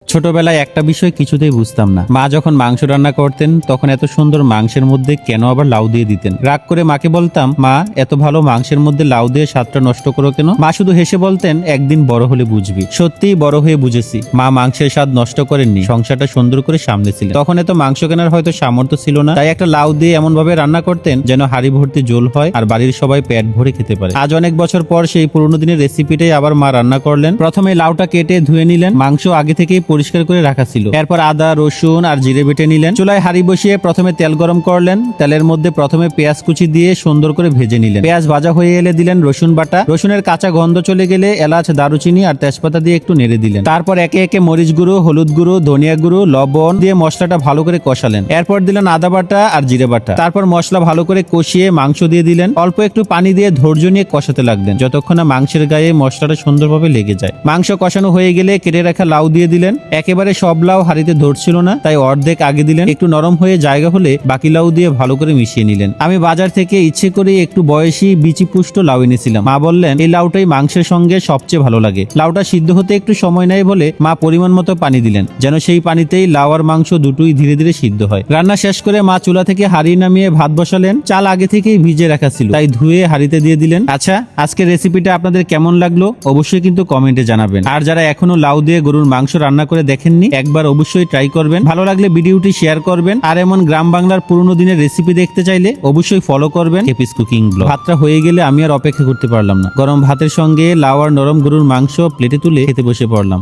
ছোটবেলায় একটা বিষয় কিছুতেই বুঝতাম না। মা যখন মাংস রান্না করতেন তখন এত সুন্দর মাংসের মধ্যে কেন আবার লাউ দিয়ে দিতেন। রাগ করে মাকে বলতাম, মা এত ভালো মাংসের মধ্যে লাউ দিয়ে স্বাদটা নষ্ট করো কেন? মা শুধু হেসে বলতেন, একদিন বড় হলে বুঝবি। সত্যিই বড় হয়ে বুঝেছি, মা মাংসের স্বাদ নষ্ট করেননি, সংসারটা সুন্দর করে সামলেছিলেন। তখন এত মাংস কেনার হয়তো সামর্থ্য ছিল না, তাই একটা লাউ দিয়ে এমন ভাবে রান্না করতেন যেন হাড়ি ভর্তি ঝোল হয় আর বাড়ির সবাই পেট ভরে খেতে পারে। আজ অনেক বছর পর সেই পুরোনো দিনের রেসিপিটাই আবার মা রান্না করলেন। প্রথমে লাউটা কেটে ধুয়ে নিলেন। মাংস আগে থেকেই পরিষ্কার করে রাখা ছিল। এরপর আদা, রসুন আর জিরে বেটে নিলেন। চুলায় হাঁড়ি বসিয়ে প্রথমে তেল গরম করলেন। তেলের মধ্যে প্রথমে পেঁয়াজ কুচি দিয়ে সুন্দর করে ভেজে নিলেন। পেঁয়াজ ভাজা হয়ে এলে দিলেন রসুন বাটা। রসুনের কাঁচা গন্ধ চলে গেলে এলাচ, দারুচিনি আর তেজপাতা দিয়ে একটু নেড়ে দিলেন। তারপর একে একে মরিচ গুঁড়ো, হলুদ গুঁড়ো, ধনিয়া গুঁড়ো, লবণ দিয়ে মশলাটা ভালো করে কষালেন। এরপর দিলেন আদা বাটা আর জিরে বাটা। তারপর মশলা ভালো করে কষিয়ে মাংস দিয়ে দিলেন। অল্প একটু পানি দিয়ে ধৈর্য নিয়ে কষাতে লাগলেন যতক্ষণ না মাংসের গায়ে মশলাটা সুন্দরভাবে লেগে যায়। মাংস কষানো হয়ে গেলে কেটে রাখা লাউ দিয়ে দিলেন। একেবারে সব লাউ হাঁড়িতে ধরছিল না, তাই অর্ধেক আগে দিলেন। একটু নরম হয়ে জায়গা হলে বাকি লাউ দিয়ে ভালো করে মিশিয়ে নিলেন। আমি বাজার থেকে ইচ্ছে করে একটু বয়সী বিচি পুষ্ট লাউ এনেছিলাম। মা বললেন, এই লাউটাই মাংসের সঙ্গে সবচেয়ে ভালো লাগে। লাউটা সিদ্ধ হতে একটু সময় নেয় বলে মা পরিমাণ মতো পানি দিলেন, যেন সেই পানিতেই লাউ আর মাংস দুটোই ধীরে ধীরে সিদ্ধ হয়। রান্না শেষ করে মা চুলা থেকে হাঁড়ি নামিয়ে ভাত বসালেন। চাল আগে থেকেই ভিজে রাখা ছিল, তাই ধুয়ে হাঁড়িতে দিয়ে দিলেন। আচ্ছা, আজকের রেসিপিটা আপনাদের কেমন লাগলো অবশ্যই কিন্তু কমেন্টে জানাবেন। আর যারা এখনো লাউ দিয়ে গরুর মাংস রান্না করে দেখেননি, একবার অবশ্যই ট্রাই করবেন। ভালো লাগলে ভিডিওটি শেয়ার করবেন। আর এমন গ্রাম বাংলার পুরনো দিনের রেসিপি দেখতে চাইলে অবশ্যই ফলো করবেন কেপিস কুকিং ব্লগ। ভাতটা হয়ে গেলে আমি আর অপেক্ষা করতে পারলাম না। গরম ভাতের সঙ্গে লাউ আর নরম গরুর মাংস প্লেটে তুলে খেতে বসে পড়লাম।